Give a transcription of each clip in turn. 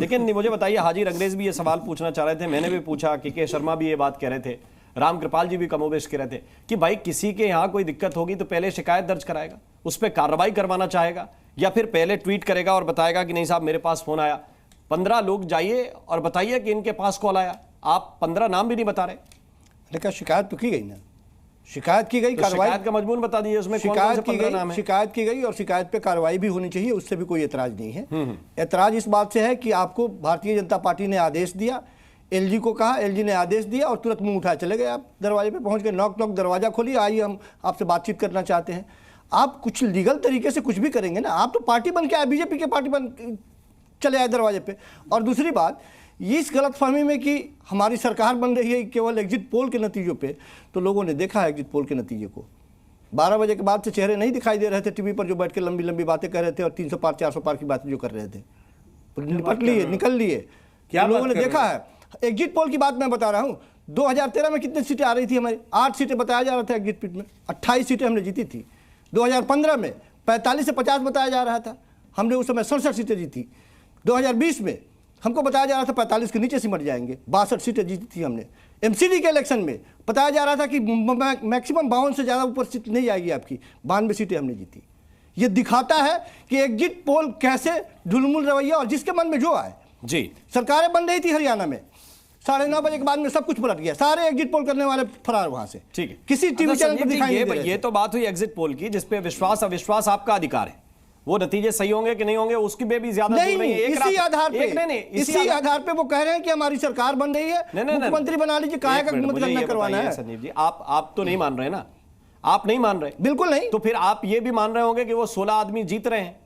लेकिन मुझे बताइए, हाजी रंगरेज भी ये सवाल पूछना चाह रहे थे, मैंने भी पूछा, के शर्मा भी ये बात कह रहे थे, राम कृपाल जी भी कमोबेश कह रहे थे कि भाई किसी के यहाँ कोई दिक्कत होगी तो पहले शिकायत दर्ज कराएगा, उस पर कार्रवाई करवाना चाहेगा, या फिर पहले ट्वीट करेगा और बताएगा कि नहीं साहब मेरे पास फोन आया। 15 लोग जाइए और बताइए कि इनके पास कॉल आया, आप 15 नाम भी नहीं बता रहे। लेकिन शिकायत तो की गई ना, शिकायत की गई, तो कार्रवाई शिकायत का मजमून बता दीजिए, उसमें शिकायत की गई और शिकायत पे कार्रवाई भी होनी चाहिए, उससे भी कोई एतराज नहीं है। एतराज इस बात से है कि आपको भारतीय जनता पार्टी ने आदेश दिया, एलजी को कहा, एलजी ने आदेश दिया और तुरंत मुंह उठाए चले गए। आप दरवाजे पे पहुंच गए, नॉक नॉक, दरवाजा खोलिए, आइए हम आपसे बातचीत करना चाहते हैं। आप कुछ लीगल तरीके से कुछ भी करेंगे ना, आप तो पार्टी बन के आए, बीजेपी के पार्टी बन चले आए दरवाजे पे। और दूसरी बात, इस गलतफहमी में कि हमारी सरकार बन रही है केवल एग्जिट पोल के नतीजों पे, तो लोगों ने देखा है एग्जिट पोल के नतीजे को। 12 बजे के बाद से चेहरे नहीं दिखाई दे रहे थे टीवी पर, जो बैठ के लंबी लंबी बातें कर रहे थे और 300 पार 400 पार की बातें जो कर रहे थे, निपट लिए, निकल लिए। क्या लोगों ने देखा है। एग्जिट पोल की बात मैं बता रहा हूँ, 2013 में कितनी सीटें आ रही थी हमारी, 8 सीटें बताया जा रहा था एग्जिट पोल में, 28 सीटें हमने जीती थी। 2015 में 45 से 50 बताया जा रहा था, हमने उस समय 67 सीटें जीती। 2020 में हमको बताया जा रहा था 45 के नीचे सिमट जाएंगे, 62 सीटें जीती थी हमने। एमसीडी के इलेक्शन में बताया जा रहा था कि मैक्सिमम 52 से ज़्यादा ऊपर सीट नहीं आएगी आपकी, 92 सीटें हमने जीती। ये दिखाता है कि एग्जिट पोल कैसे ढुलमुल रवैया और जिसके मन में जो आए। जी, सरकारें बन रही थी हरियाणा में, 9:30 बजे के बाद में सब कुछ पलट गया, सारे एग्जिट पोल करने वाले फरार वहां से। ठीक है, किसी टीवी चैनल पर दिखाई नहीं दे रहे। ये तो बात हुई एग्जिट पोल की, जिसपे विश्वास अविश्वास आपका अधिकार है, वो नतीजे सही होंगे कि नहीं होंगे उसकी भी ज्यादा नहीं, इसी आधार पे इसी आधार पे वो कह रहे हैं कि हमारी सरकार बन रही है, मुख्यमंत्री बना लीजिए, काहे का मतगणना करवाना है। संजीव जी, आप तो नहीं मान रहे ना, आप नहीं मान रहे, बिल्कुल नहीं। तो फिर आप ये भी मान रहे होंगे कि वो 16 आदमी जीत रहे हैं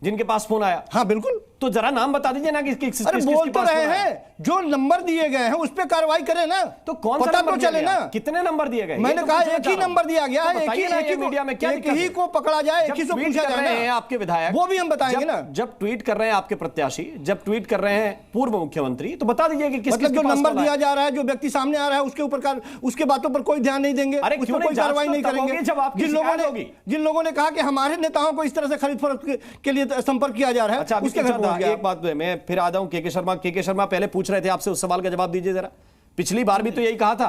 जिनके पास फोन आया। हाँ बिल्कुल, तो जरा नाम बता दीजिए ना कि अरे बोल तो रहे हैं, जो नंबर दिए गए हैं उस पे कार्रवाई करें ना, तो कौन सा पता तो चले ना। कितने नंबर दिए गए? मैंने कहा एक ही नंबर दिया गया है, एक ही मीडिया में क्या, एक ही को पकड़ा जाए, एक ही से पूछा जाए। आपके विधायक, वो भी हम बताएंगे ना। जब ट्वीट कर रहे हैं आपके प्रत्याशी, जब ट्वीट कर रहे हैं पूर्व मुख्यमंत्री, तो बता दीजिए कि किस मतलब जो नंबर दिया जा रहा है, जो व्यक्ति सामने आ रहा है, उसके ऊपर उसके बातों पर कोई ध्यान नहीं देंगे, उस पर कोई कार्रवाई नहीं करेंगे। जिन लोगों ने कहा कि हमारे नेताओं को इस तरह से खरीद फरोख्त के लिए संपर्क किया जा रहा है, उसके घर पहुंच गया। एक बात मैं फिर आ जाऊं, के शर्मा पहले पूछ रहे थे आपसे, उस सवाल का जवाब दीजिए जरा। पिछली बार भी तो यही कहा था,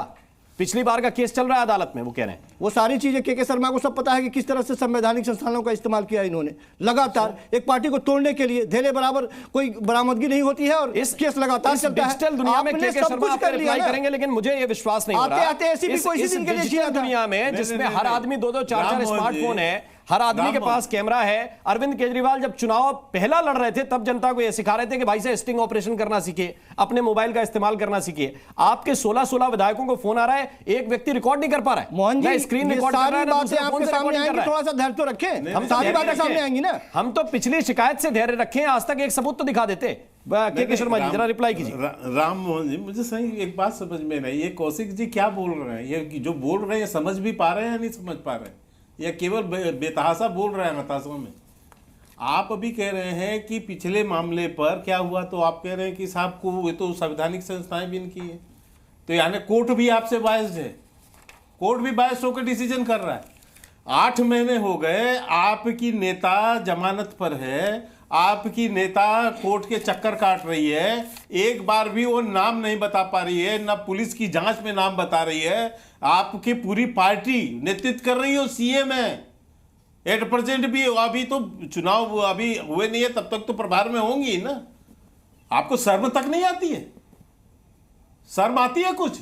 पिछली बार का केस चल रहा है अदालत में, वो कह रहे हैं वो सारी चीजें के शर्मा को सब पता है कि किस तरह से संवैधानिक संस्थानों का इस्तेमाल किया इन्होंने लगातार एक पार्टी को तोड़ने के लिए। धेले बराबर कोई बरामदगी नहीं होती है और इस केस लगातार चलता है। डिजिटल दुनिया में के शर्मा आप रिप्लाई करेंगे, लेकिन मुझे ये विश्वास नहीं हो रहा आते ऐसी भी कोई दिन के लिए दुनिया में जिसमें हर आदमी 2-2 4-4 स्मार्टफोन है, हर आदमी के पास कैमरा है। अरविंद केजरीवाल जब चुनाव पहला लड़ रहे थे तब जनता को यह सिखा रहे थे कि भाई से स्टिंग ऑपरेशन करना सीखिए, अपने मोबाइल का इस्तेमाल करना सीखिए। आपके 16 विधायकों को फोन आ रहा है, एक व्यक्ति रिकॉर्ड नहीं कर पा रहा है। मोहन जी, स्क्रीन रिकॉर्ड कर रहा है, बातें आपके सामने आएंगी, थोड़ा सा धैर्य तो रखें, हम सारी बातें सामने आएंगी ना। हम तो पिछली शिकायत से धैर्य रखें, आज तक एक सबूत तो दिखा देते। के शर्मा जी जरा रिप्लाई कीजिए। राम मोहन जी, मुझे सही एक बात समझ में नहीं, ये कौशिक जी क्या बोल रहे हैं? ये जो बोल रहे हैं समझ भी पा रहे हैं या नहीं समझ पा रहे हैं, या केवल बेतहासा बोल रहे हैं हताशों में? आप अभी कह रहे हैं कि पिछले मामले पर क्या हुआ, तो आप कह रहे हैं कि साहब को ये तो संवैधानिक संस्थाएं भी इनकी है, तो यानी कोर्ट भी आपसे बायस्ड है, कोर्ट भी बायस्ड होकर डिसीजन कर रहा है। 8 महीने हो गए, आपकी नेता जमानत पर है, आपकी नेता कोर्ट के चक्कर काट रही है, एक बार भी वो नाम नहीं बता पा रही है, ना पुलिस की जांच में नाम बता रही है। आपकी पूरी पार्टी नेतृत्व कर रही हो सीए में, 8% भी अभी तो चुनाव अभी हुए नहीं है, तब तक तो प्रभार में होंगी ना। आपको शर्म तक नहीं आती है? शर्म आती है कुछ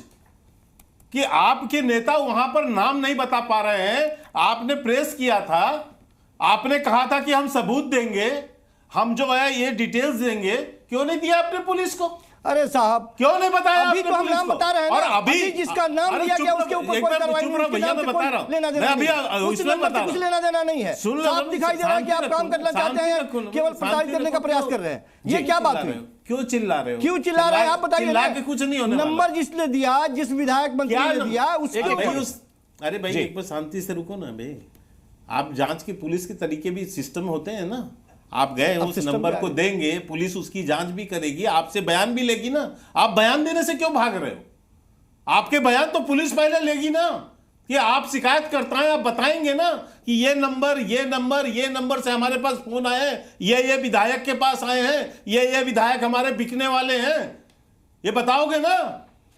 कि आपके नेता वहां पर नाम नहीं बता पा रहे हैं? आपने प्रेस किया था, आपने कहा था कि हम सबूत देंगे, हम जो है ये डिटेल्स देंगे, क्यों नहीं दिया आपने पुलिस को? अरे साहब क्यों नहीं बताया? अभी तो हम नाम बता रहे हैं और ना, अभी जिसका नाम लिया गया उसके ऊपर कोई कार्रवाई नहीं, भैया मैं बता रहा हूं, लेना देना नहीं है, कुछ लेना देना नहीं है। साफ दिखाई दे रहा है कि आप काम करना चाहते हैं, केवल प्रताड़ित करने का प्रयास कर रहे हैं। ये क्या बात हुई? क्यों चिल्ला रहे हो? क्यों चिल्ला रहे हैं आप बताइए। कुछ नहीं होने वाला। नंबर जिसने दिया, जिस विधायक मंत्री ने दिया, उसके अरे भाई एक बार शांति से रुको ना भाई। आप जांच के पुलिस के तरीके भी सिस्टम होते हैं ना, आप गए उस नंबर को देंगे, पुलिस उसकी जांच भी करेगी, आपसे बयान भी लेगी ना। आप बयान देने से क्यों भाग रहे हो? आपके बयान तो पुलिस पहले लेगी ना कि आप शिकायत करता है, आप बताएंगे ना कि ये नंबर से हमारे पास फोन आए हैं, ये विधायक के पास आए हैं, ये विधायक हमारे बिकने वाले हैं, ये बताओगे ना,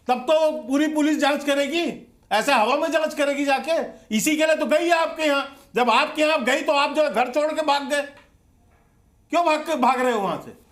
तब तो पूरी पुलिस जांच करेगी। ऐसे हवा में जांच करेगी जाके? इसी के लिए तो गई है आपके यहाँ। जब आपके यहाँ गई तो आप जो है घर छोड़ के भाग गए। क्यों भाग रहे हो वहां से?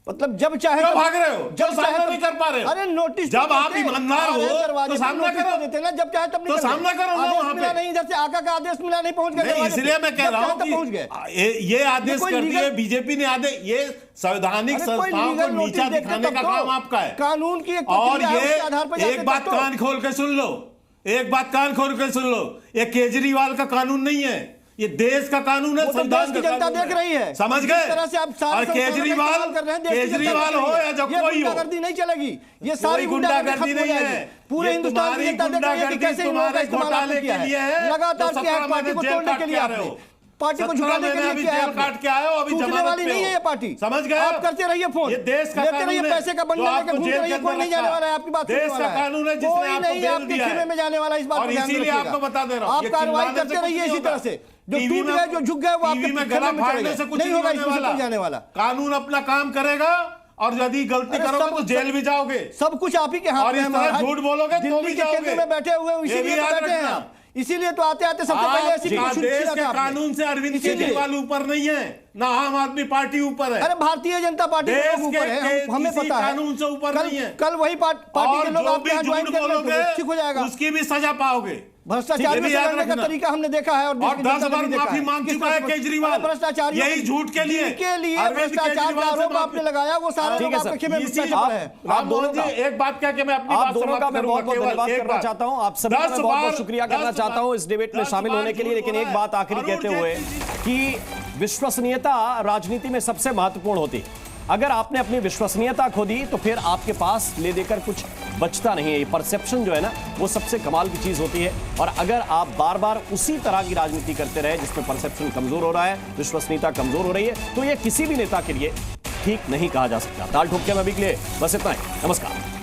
मतलब जब चाहे क्यों भाग रहे हो? जब सामना चाहे नहीं कर पा रहे हो। अरे नोटिस जब आप ईमानदार हो तो सामना करो, देते ना, जब चाहे तब तो सामना करो ना। वहां पे नहीं, इधर से आका का आदेश मिला, नहीं पहुंच गए। इसलिए मैं कह रहा हूं पहुंच कि गए। ये आदेश कर दिए बीजेपी ने, आदेश, ये संवैधानिक संस्थाओं को नीचा दिखाने का काम आपका है। कानून की और ये एक बात कान खोल के सुन लो, एक बात कान खोल के सुन लो, ये केजरीवाल का कानून नहीं है, ये देश का कानून है, संविधान की जनता देख रही है। समझ गए? तरह से आप और केजरीवाल हो या जो कोई हो, गुंडागर्दी नहीं चलेगी। ये सारी गुंडागर्दी नहीं है। पूरे हिंदुस्तान की जनता देख रही है कि कैसे तुम्हारे घोटाले के लिए है। लगातार क्या है, पार्टी को तोड़ने के लिए आपने, पार्टी को झुकाने के लिए क्या है, काट के आए हो, अभी टूटने वाली नहीं है ये पार्टी। समझ गए? आप करते रहिए फोन, ये देश का लेते रहिए, कानून है, पैसे का बंडल जो लेके आपको घूमते जेल रहिए, के कोई अंदर नहीं जाने रखा वाला है आपकी बात। देश का कानून है जिसने कोई आपको नहीं बेल आपके दिया खेमे में जाने वाला, इस बात और को ध्यान इसीलिए रखिएगा। आपको बता दे रहा हूं, आप ये कार्रवाई चिल्लाने से करते कुछ रहिए नहीं इसी होगा। तरह से। जो टीवी टूट में गए, जो झुक गए, वो टीवी आपके में गला खेमे में फाड़ने चले से गए। कुछ नहीं होगा, इससे होने कुछ जाने वाला। कानून अपना काम करेगा, और यदि गलती अरे करोगे सब- तो जेल भी जाओगे। सब कुछ आप ही के हाथ और में इस है तरह महाराज। झूठ बोलोगे तो दिल्ली भी के केंद्र जाओगे। में बैठे हुए हैं, ये इसीलिए भी तो याद बैठे हैं रखना। आप। इसीलिए तो आते आते सबसे पहले ऐसी आप कुछ देश के आपने। कानून से अरविंद इसीलिए- केजरीवाल ऊपर नहीं है, ना आम आदमी पार्टी ऊपर है। अरे भारतीय जनता पार्टी के देश लोग ऊपर है, के हमें किसी पता है। कानून से ऊपर नहीं है। कल वही पार्टी और के लोग जो आपके भी यहाँ ज्वाइन झूठ कर लेंगे, बोलोगे ठीक हो जाएगा। उसकी भी सजा पाओगे। भ्रष्टाचार ये में भी याद करने का रखना। तरीका हमने देखा है, और देश और की 10 जनता ने बार भी देखा माफी है। मांग किस चुका है तरह से- केजरीवाल। अरे भ्रष्टाचारियों यही झूठ के लिए के लिए अरविंद भ्रष्टाचार का केजरीवाल से आरोप माफी- आपने लगाया, वो सारे ठीक लोग है आपके सर, खेमे में इसी- बैठे पड़े हैं। आप दोनों का एक बात क्या कि मैं अपनी आप बात दोनों का समाप्त मैं करूंगा, बहुत बहुत केवल धन्यवाद एक करना बात। चाहता हूं। आप सभी का 10 मैं बहुत बहुत बार- शुक्रिया करना 10 चाहता हूं इस डिबेट में 10 शामिल बार होने के लिए। झूठ लेकिन एक बोला बात है। आखिरी अरुण कहते हुए कि विश्वसनीयता राजनीति में सबसे महत्वपूर्ण होती है। अगर आपने अपनी विश्वसनीयता खो दी तो फिर आपके पास ले देकर कुछ बचता नहीं है। ये परसेप्शन जो है ना, वो सबसे कमाल की चीज होती है। और अगर आप बार बार उसी तरह की राजनीति करते रहे जिसमें परसेप्शन कमजोर हो रहा है, विश्वसनीयता कमजोर हो रही है, तो ये किसी भी नेता के लिए ठीक नहीं कहा जा सकता। ताल ठोक के मैं भी के लिए बस इतना ही। नमस्कार।